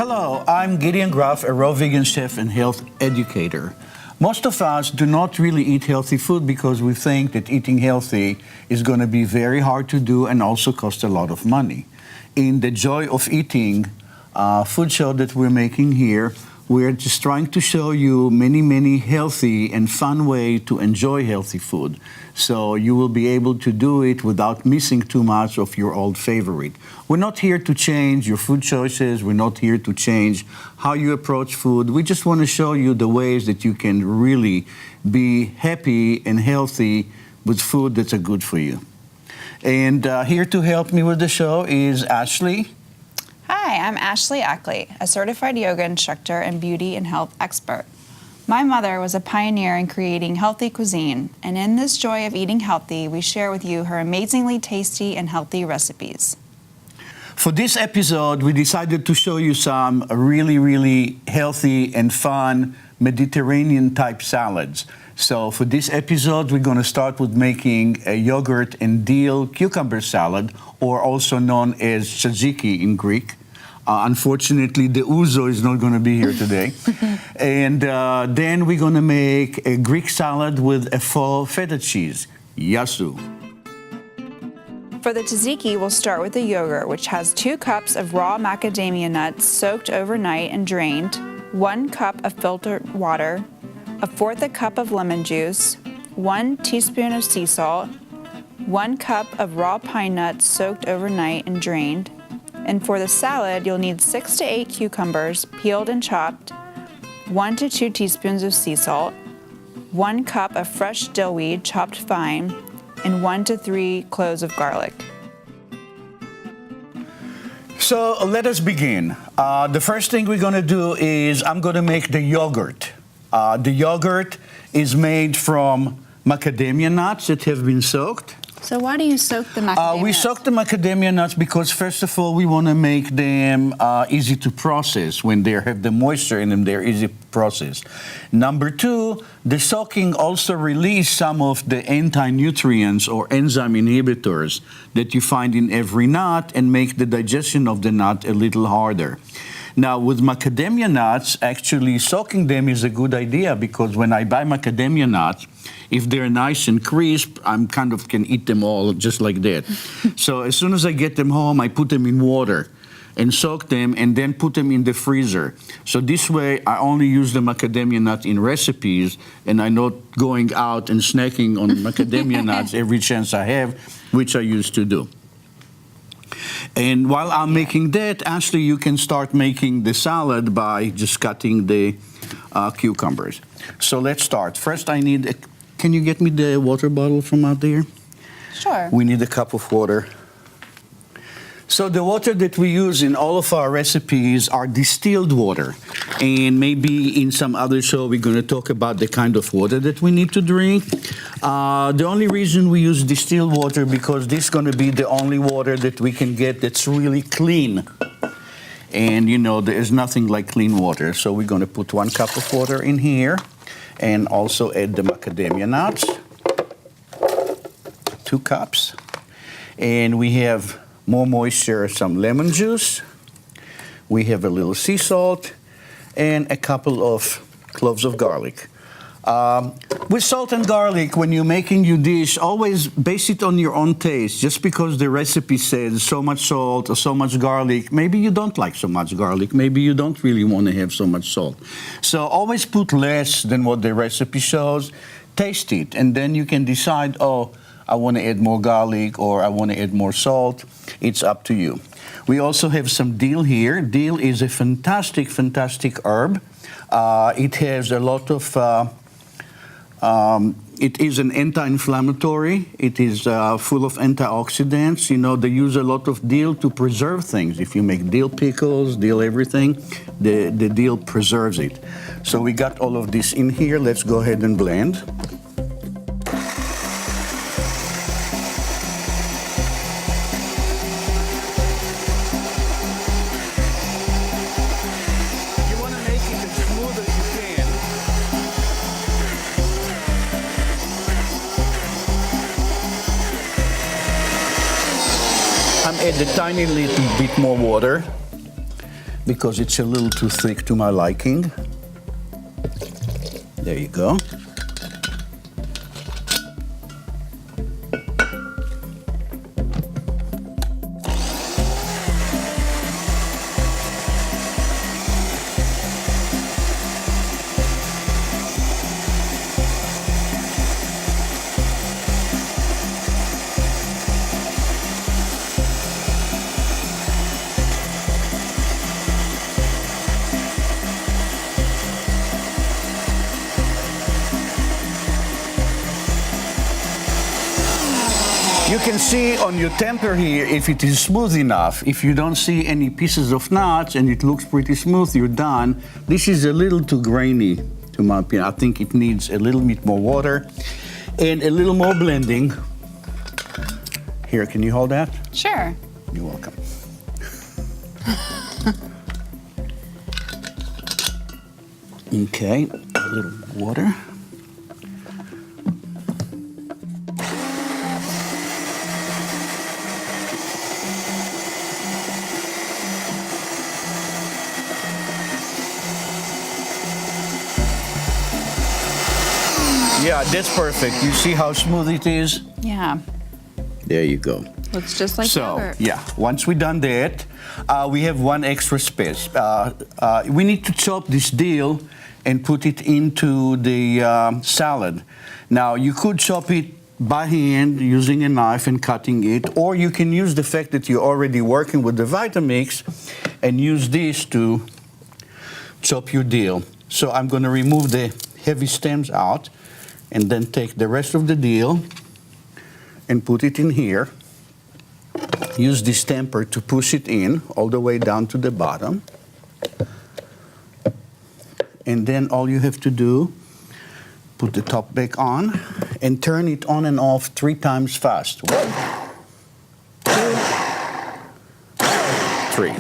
Hello, I'm Gideon Gruff, a raw vegan chef and health educator. Most of us do not really eat healthy food because we think that eating healthy is going to be very hard to do and also cost a lot of money. In the Joy of Eating food show that we're making here, we're just trying to show you many healthy and fun ways to enjoy healthy food. So you will be able to do it without missing too much of your old favorite. We're not here to change your food choices. We're not here to change how you approach food. We just want to show you the ways that you can really be happy and healthy with food that's good for you. And here to help me with the show is Ashley. Hi, I'm Ashley Ackley, a certified yoga instructor and beauty and health expert. My mother was a pioneer in creating healthy cuisine, and in this Joy of Eating Healthy, we share with you her amazingly tasty and healthy recipes. For this episode, we decided to show you some really healthy and fun Mediterranean type salads. So for this episode, we're going to start with making a yogurt and dill cucumber salad, or also known as tzatziki in Greek. Unfortunately, the ouzo is not going to be here today. And then we're going to make a Greek salad with a faux feta cheese, yasu. For the tzatziki, we'll start with the yogurt, which has 2 cups of raw macadamia nuts soaked overnight and drained, 1 cup of filtered water, 1/4 cup of lemon juice, 1 teaspoon of sea salt, 1 cup of raw pine nuts soaked overnight and drained. And for the salad, you'll need 6 to 8 cucumbers, peeled and chopped, 1 to 2 teaspoons of sea salt, 1 cup of fresh dill weed chopped fine, and 1 to 3 cloves of garlic. So let us begin. The first thing we're going to do is I'm going to make the yogurt. The yogurt is made from macadamia nuts that have been soaked. So why do you soak the macadamia We nuts? soak the macadamia nuts because, first of all, we want to make them easy to process. When they have the moisture in them, they're easy to process. Number 2, the soaking also releases some of the anti-nutrients or enzyme inhibitors that you find in every nut and make the digestion of the nut a little harder. Now, with macadamia nuts, actually soaking them is a good idea because when I buy macadamia nuts, if they're nice and crisp, I'm kind of can eat them all just like that. So as soon as I get them home, I put them in water and soak them and then put them in the freezer. So this way, I only use the macadamia nut in recipes and I'm not going out and snacking on macadamia nuts every chance I have, which I used to do. And while I'm making that, Ashley, you can start making the salad by just cutting the cucumbers. So let's start. First, can you get me the water bottle from out there? Sure. We need a cup of water. So the water that we use in all of our recipes are distilled water. And maybe in some other show, we're going to talk about the kind of water that we need to drink. The only reason we use distilled water because this is going to be the only water that we can get that's really clean. And, you know, there is nothing like clean water. So we're going to put 1 cup of water in here and also add the macadamia nuts, 2 cups. And we have more moisture, some lemon juice. We have a little sea salt and a couple of cloves of garlic. With salt and garlic, when you're making your dish, always base it on your own taste. Just because the recipe says so much salt or so much garlic, maybe you don't like so much garlic. Maybe you don't really want to have so much salt. So always put less than what the recipe shows. Taste it, and then you can decide, oh, I want to add more garlic or I want to add more salt. It's up to you. We also have some dill here. Dill is a fantastic, fantastic herb. It has a lot of... it is an anti-inflammatory. It is full of antioxidants. You know, they use a lot of dill to preserve things. If you make dill pickles, dill everything, the dill preserves it. So we got all of this in here. Let's go ahead and blend. Add a tiny little bit more water because it's a little too thick to my liking. There you go. You can see on your temper here if it is smooth enough. If you don't see any pieces of nuts and it looks pretty smooth, you're done. This is a little too grainy, to my opinion. I think it needs a little bit more water and a little more blending. Here, can you hold that? Sure. You're welcome. Okay, a little water. Yeah, that's perfect. You see how smooth it is? Yeah. There you go. Looks just like yogurt. Yeah, once we're done that, we have one extra space. We need to chop this dill and put it into the salad. Now, you could chop it by hand using a knife and cutting it, or you can use the fact that you're already working with the Vitamix and use this to chop your dill. So I'm going to remove the heavy stems out and then take the rest of the dill and put it in here. Use this tamper to push it in all the way down to the bottom. And then all you have to do, put the top back on and turn it on and off 3 times fast. 1, 2, 3.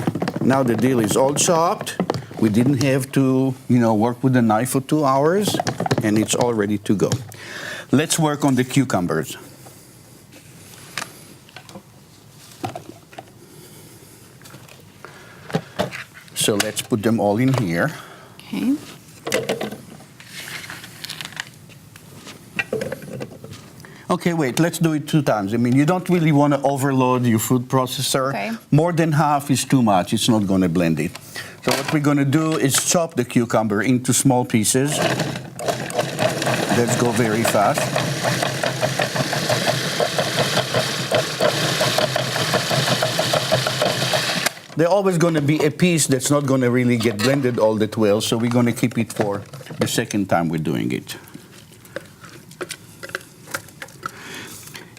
Now the dill is all chopped. We didn't have to, work with the knife for 2 hours, and it's all ready to go. Let's work on the cucumbers. So let's put them all in here. Okay. Okay, wait, let's do it 2 times. I mean, you don't really want to overload your food processor. Okay. More than half is too much. It's not going to blend it. So what we're going to do is chop the cucumber into small pieces. Let's go very fast. There's always going to be a piece that's not going to really get blended all that well, so we're going to keep it for the second time we're doing it.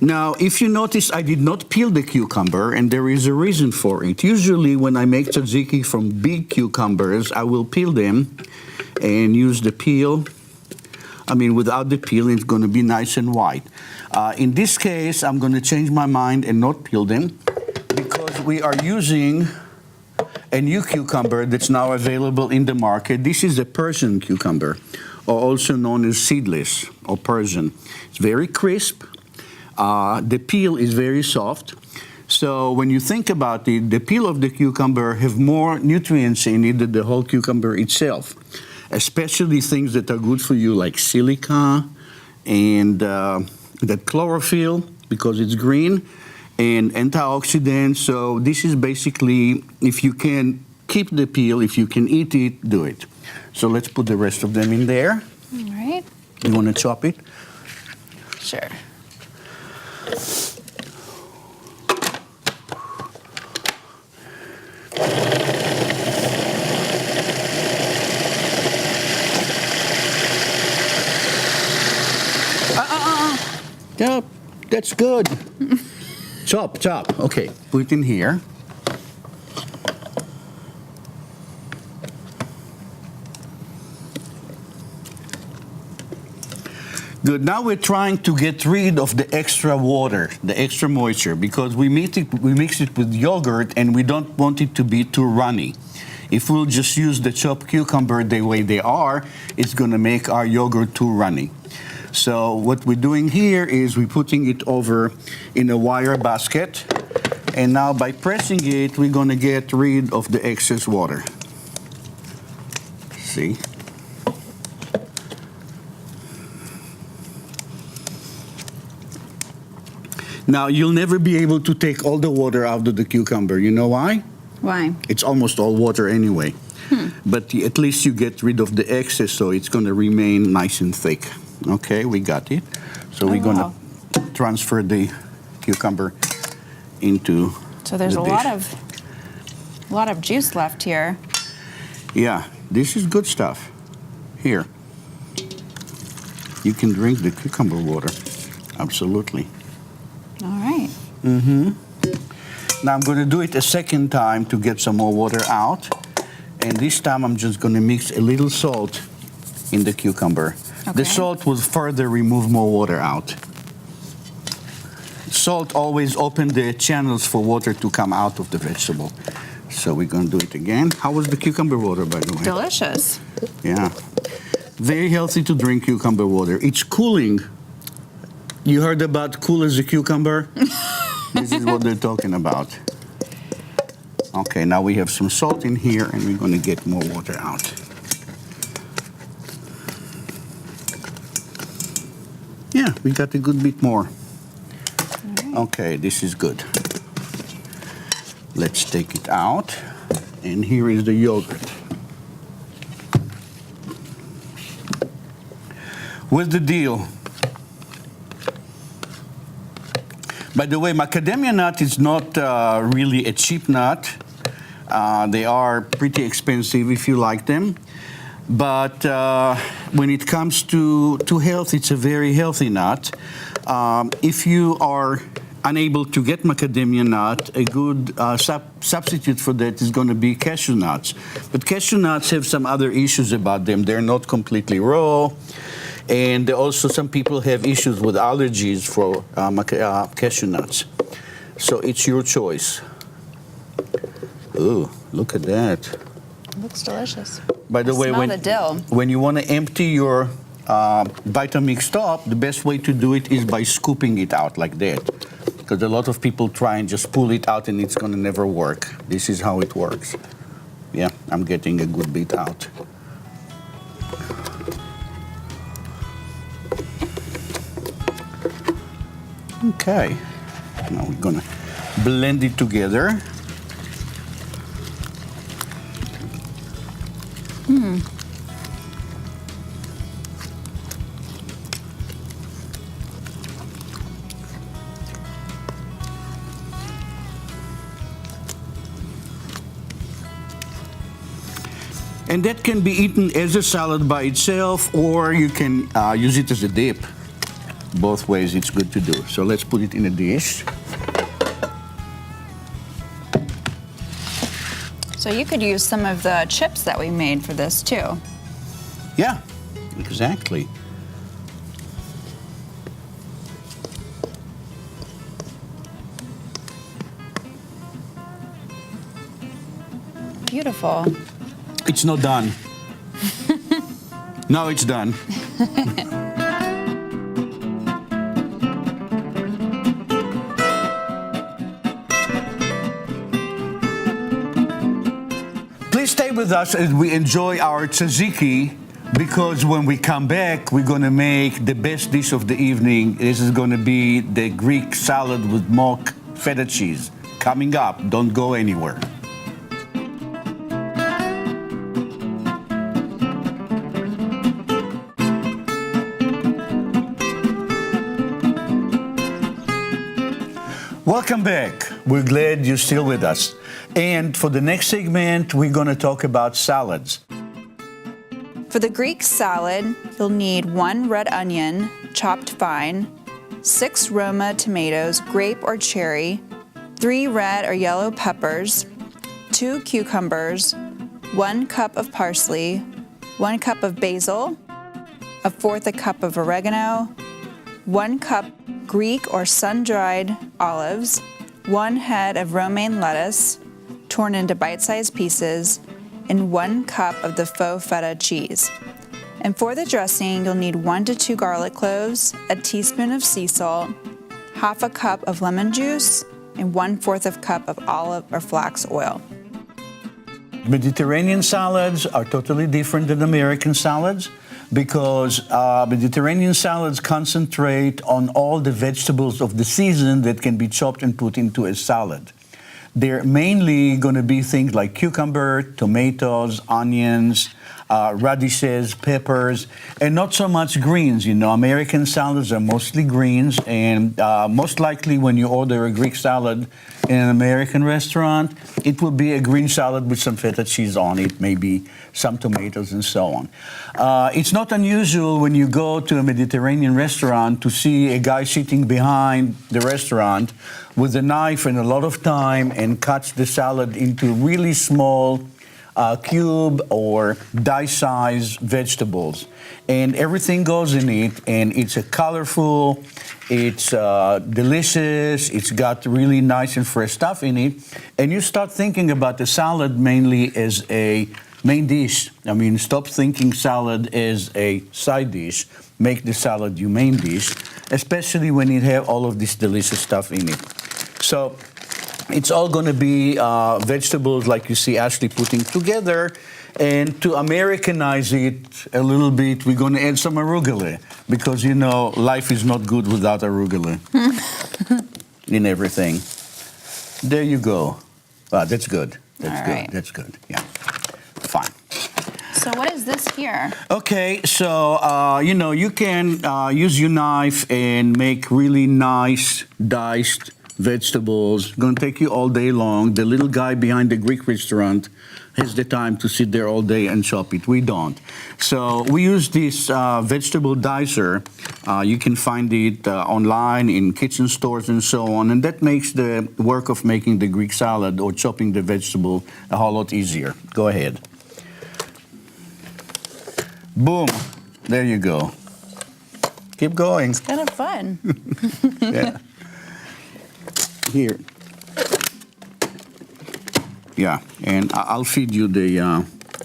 Now, if you notice, I did not peel the cucumber, and there is a reason for it. Usually, when I make tzatziki from big cucumbers, I will peel them and use the peel. I mean, without the peel, it's going to be nice and white. In this case, I'm going to change my mind and not peel them because we are using a new cucumber that's now available in the market. This is a Persian cucumber, or also known as seedless or Persian. It's very crisp. The peel is very soft. So when you think about it, the peel of the cucumber have more nutrients in it than the whole cucumber itself, especially things that are good for you like silica and that chlorophyll because it's green, and antioxidants. So this is basically, if you can keep the peel, if you can eat it, do it. So let's put the rest of them in there. All right. You want to chop it? Sure. Yep, that's good. Chop, chop. Okay, put it in here. Good. Now we're trying to get rid of the extra water, the extra moisture, because we mix it with yogurt and we don't want it to be too runny. If we'll just use the chopped cucumber the way they are, it's going to make our yogurt too runny. So what we're doing here is we're putting it over in a wire basket, and now by pressing it, we're going to get rid of the excess water. See? Now, you'll never be able to take all the water out of the cucumber. You know why? Why? It's almost all water anyway. But at least you get rid of the excess, so it's going to remain nice and thick. Okay, we got it. So we're going to transfer the cucumber into So there's the a dish. lot of juice left here. Yeah, this is good stuff. Here. You can drink the cucumber water. Absolutely. All right. Now I'm going to do it a second time to get some more water out. And this time I'm just going to mix a little salt in the cucumber. Okay. The salt will further remove more water out. Salt always opens the channels for water to come out of the vegetable. So we're going to do it again. How was the cucumber water, by the way? Delicious. Yeah. Very healthy to drink cucumber water. It's cooling. You heard about cool as a cucumber? This is what they're talking about. Okay, now we have some salt in here, and we're going to get more water out. Yeah, we got a good bit more. Okay, this is good. Let's take it out. And here is the yogurt. What's the deal? By the way, macadamia nut is not really a cheap nut. They are pretty expensive if you like them. But when it comes to health, it's a very healthy nut. If you are unable to get macadamia nut, a good substitute for that is going to be cashew nuts. But cashew nuts have some other issues about them. They're not completely raw. And also some people have issues with allergies for cashew nuts. So it's your choice. Ooh, look at that. Looks delicious. By the way, Smell the dill. when you want to empty your Vitamix top, the best way to do it is by scooping it out like that. Because a lot of people try and just pull it out and it's going to never work. This is how it works. Yeah, I'm getting a good bit out. Okay, now we're gonna blend it together. And that can be eaten as a salad by itself, or you can use it as a dip. Both ways it's good to do. So let's put it in a dish. So you could use some of the chips that we made for this too. Yeah, exactly. Beautiful. It's not done. No, it's done. Please stay with us as we enjoy our tzatziki Because when we come back, we're going to make the best dish of the evening. This is going to be the Greek salad with mock feta cheese. Coming up, don't go anywhere. Welcome back. We're glad you're still with us. And for the next segment, we're going to talk about salads. For the Greek salad, you'll need 1 red onion, chopped fine, 6 Roma tomatoes, grape or cherry, 3 red or yellow peppers, 2 cucumbers, 1 cup of parsley, 1 cup of basil, 1/4 cup of oregano, 1 cup Greek or sun-dried olives, 1 head of romaine lettuce, torn into bite-sized pieces, and 1 cup of the faux feta cheese. And for the dressing, you'll need 1 to 2 garlic cloves, a teaspoon of sea salt, 1/2 cup of lemon juice, and 1/4 cup of olive or flax oil. Mediterranean salads are totally different than American salads because Mediterranean salads concentrate on all the vegetables of the season that can be chopped and put into a salad. They're mainly going to be things like cucumber, tomatoes, onions, radishes, peppers, and not so much greens. You know, American salads are mostly greens, and most likely when you order a Greek salad in an American restaurant, it will be a green salad with some feta cheese on it, maybe some tomatoes and so on. It's not unusual when you go to a Mediterranean restaurant to see a guy sitting behind the restaurant with a knife and a lot of time and cuts the salad into really small cube or die-sized vegetables. And everything goes in it, and it's a colorful, it's delicious, it's got really nice and fresh stuff in it. And you start thinking about the salad mainly as a main dish. I mean, stop thinking salad as a side dish. Make the salad your main dish, especially when you have all of this delicious stuff in it. So it's all going to be vegetables like you see Ashley putting together. And to Americanize it a little bit, we're going to add some arugula because, you know, life is not good without arugula in everything. There you go. That's good. That's all good. right. That's good. Yeah. Fine. So what is this here? Okay, so, you know, you can use your knife and make really nice diced vegetables. Going to take you all day long. The little guy behind the Greek restaurant has the time to sit there all day and chop it. We don't. So we use this vegetable dicer. You can find it online in kitchen stores and so on. And that makes the work of making the Greek salad or chopping the vegetable a whole lot easier. Go ahead. Boom. There you go. Keep going. It's kind of fun. Yeah. Here. Yeah, and I'll feed you the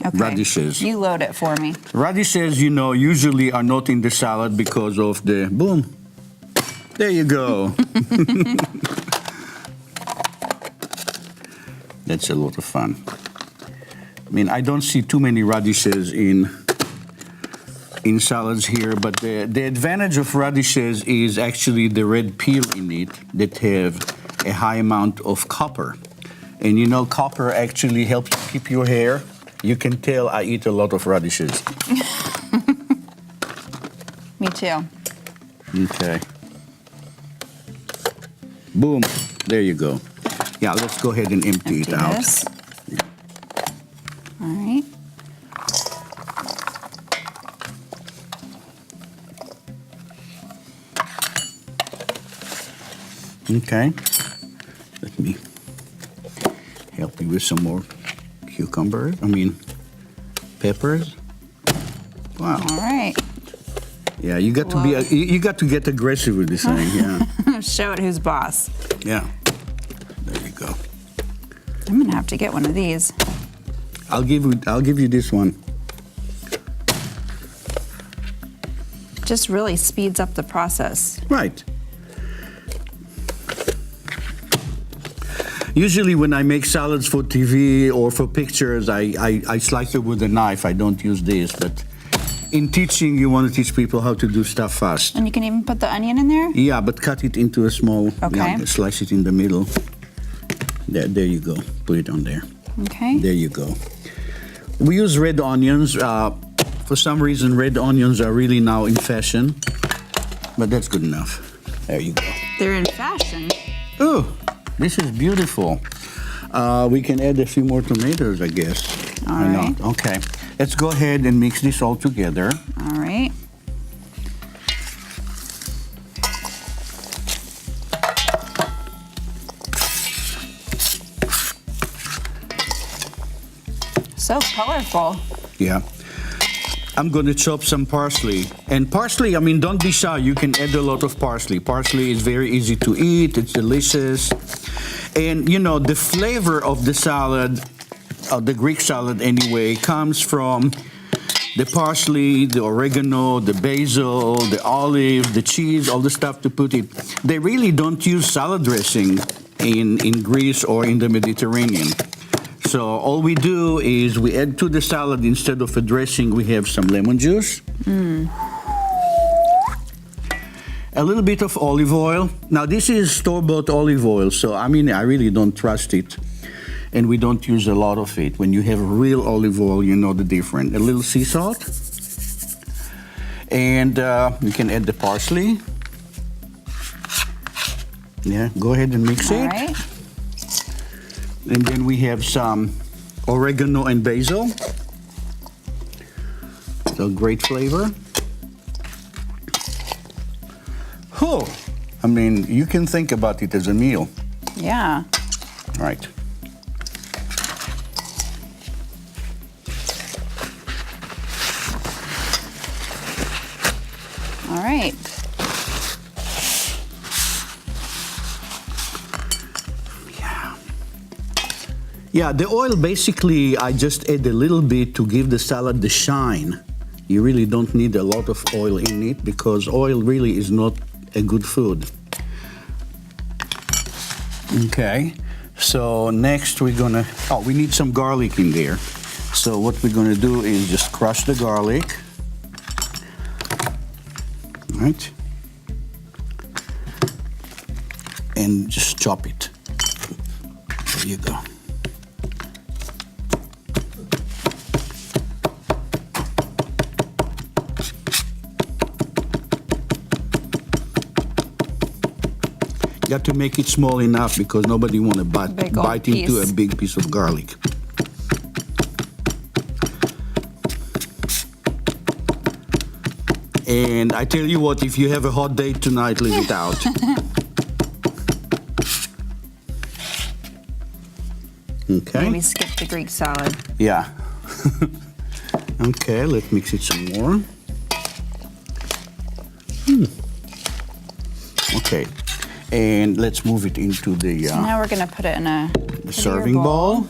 Okay. radishes. You load it for me. Radishes, you know, usually are not in the salad because of the boom. There you go. That's a lot of fun. I mean, I don't see too many radishes in salads here, but the advantage of radishes is actually the red peel in it that have a high amount of copper. And you know, copper actually helps keep your hair. You can tell I eat a lot of radishes. Me too. Okay. Boom. There you go. Yeah, let's go ahead and empty it out. This. All right. Okay. Let me help you with some more peppers. Wow. All right. Yeah, you got to be you got to get aggressive with this thing. Yeah. Show it who's boss. Yeah. There you go. I'm gonna have to get one of these. I'll give you this one. Just really speeds up the process. Right. Usually when I make salads for TV or for pictures, I slice it with a knife. I don't use this, but in teaching, you want to teach people how to do stuff fast. And you can even put the onion in there? Yeah, but cut it into a small, Okay. slice it in the middle. There you go. Put it on there. Okay. There you go. We use red onions. For some reason, red onions are really now in fashion, but that's good enough. There you go. They're in fashion. Oh, this is beautiful. We can add a few more tomatoes, I guess. All Why right. not? Okay. Let's go ahead and mix this all together. All right. So colorful. Yeah. I'm going to chop some parsley. And parsley, I mean, don't be shy. You can add a lot of parsley. Parsley is very easy to eat. It's delicious. And, you know, the flavor of the salad, the Greek salad anyway, comes from the parsley, the oregano, the basil, the olive, the cheese, all the stuff to put it. They really don't use salad dressing in Greece or in the Mediterranean. So all we do is we add to the salad, instead of a dressing, we have some lemon juice. A little bit of olive oil. Now this is store-bought olive oil, so I mean, I really don't trust it. And we don't use a lot of it. When you have real olive oil, you know the difference. A little sea salt. And you can add the parsley. Yeah, go ahead and mix All it. right. And then we have some oregano and basil. So great flavor. Oh, I mean, you can think about it as a meal. Yeah. All right. All right. Yeah, the oil basically, I just add a little bit to give the salad the shine. You really don't need a lot of oil in it because oil really is not a good food. Okay, so next we're gonna, we need some garlic in there. So what we're gonna do is just crush the garlic. Right? And just chop it. There you go. You have to make it small enough because nobody want to Big old bite into piece. a big piece of garlic. And I tell you what, if you have a hot date tonight, leave it out. Okay. Maybe skip the Greek salad. Yeah. Okay, let's mix it some more. Okay. And let's move it into the Now we're gonna put it in a prettier serving bowl.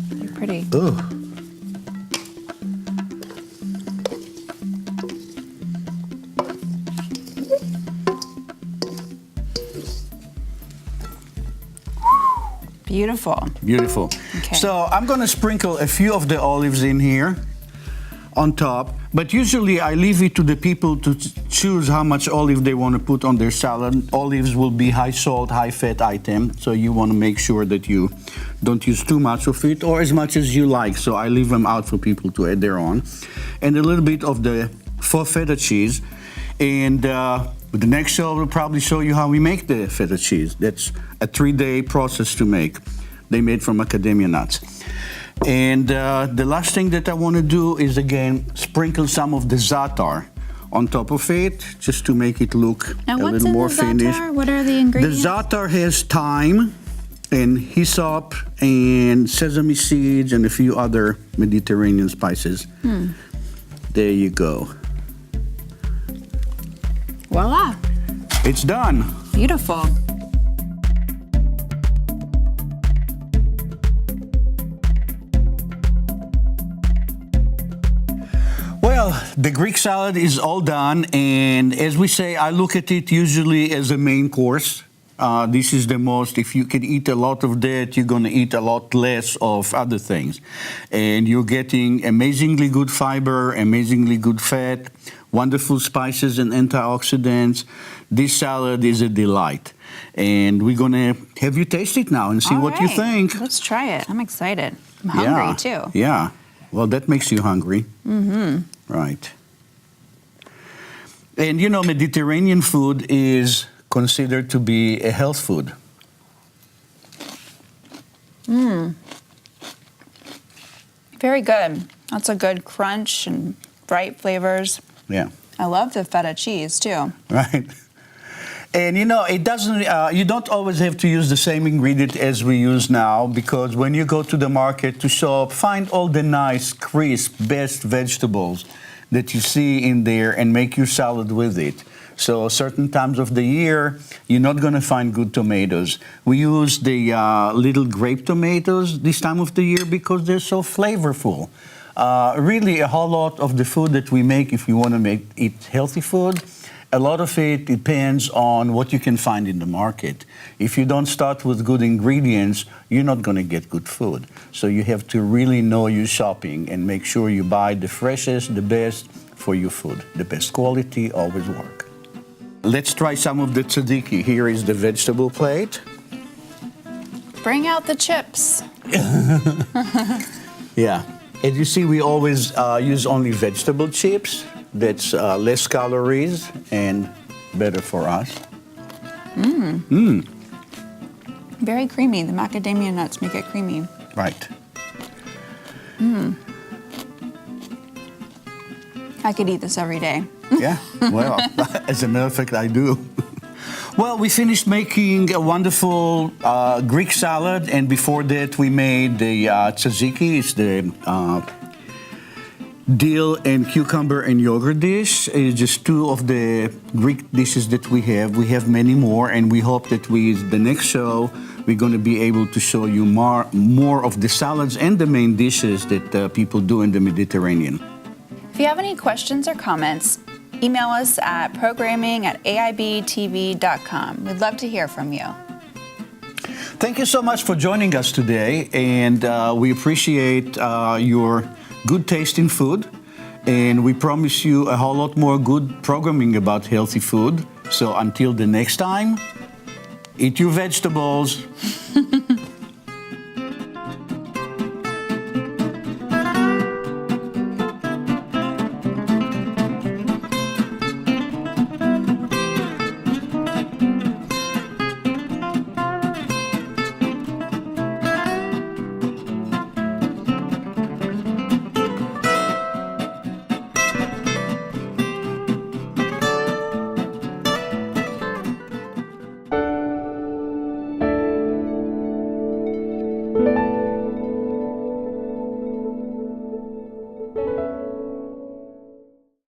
They're pretty. Oh. Beautiful. Beautiful. Okay. So I'm going to sprinkle a few of the olives in here on top, but usually I leave it to the people to choose how much olive they want to put on their salad. Olives will be high salt, high fat item, so you want to make sure that you don't use too much of it or as much as you like. So I leave them out for people to add their own. And a little bit of the faux feta cheese. And the next show will probably show you how we make the feta cheese. That's a 3-day process to make. They made from macadamia nuts. And the last thing that I want to do is, again, sprinkle some of the za'atar on top of it, just to make it look Now, a what's little in more the finished. za'atar? What are the The ingredients? za'atar has thyme and hyssop and sesame seeds and a few other Mediterranean spices. There you go. Voila. It's done. Beautiful. Well, the Greek salad is all done, and as we say, I look at it usually as a main course. This is the most, if you can eat a lot of that, you're going to eat a lot less of other things. And you're getting amazingly good fiber, amazingly good fat, wonderful spices and antioxidants. This salad is a delight. And we're going to have you taste it now and see what you think. Let's try it. I'm excited. I'm hungry, too. Yeah. Well, that makes you hungry. Mm-hmm. Right. And, you know, Mediterranean food is considered to be a health food. Very good. That's a good crunch and bright flavors. Yeah. I love the feta cheese, too. Right. And you know, it doesn't. You don't always have to use the same ingredient as we use now, because when you go to the market to shop, find all the nice, crisp, best vegetables that you see in there and make your salad with it. So certain times of the year, you're not going to find good tomatoes. We use the little grape tomatoes this time of the year because they're so flavorful. Really, a whole lot of the food that we make, if you want to eat healthy food, a lot of it depends on what you can find in the market. If you don't start with good ingredients, you're not going to get good food. So you have to really know your shopping and make sure you buy the freshest, the best for your food. The best quality always work. Let's try some of the tzatziki. Here is the vegetable plate. Bring out the chips. Yeah. As you see, we always use only vegetable chips. That's less calories and better for us. Very creamy. The macadamia nuts make it creamy. Right. I could eat this every day. Yeah, well, as a matter of fact, I do. Well, we finished making a wonderful Greek salad, and before that we made the tzatziki. It's the dill and cucumber and yogurt dish. It's just two of the Greek dishes that we have. We have many more, and we hope that with the next show, we're going to be able to show you more of the salads and the main dishes that people do in the Mediterranean. If you have any questions or comments, email us at programming@aibtv.com. We'd love to hear from you. Thank you so much for joining us today, and we appreciate your good taste in food, and we promise you a whole lot more good programming about healthy food. So until the next time, eat your vegetables.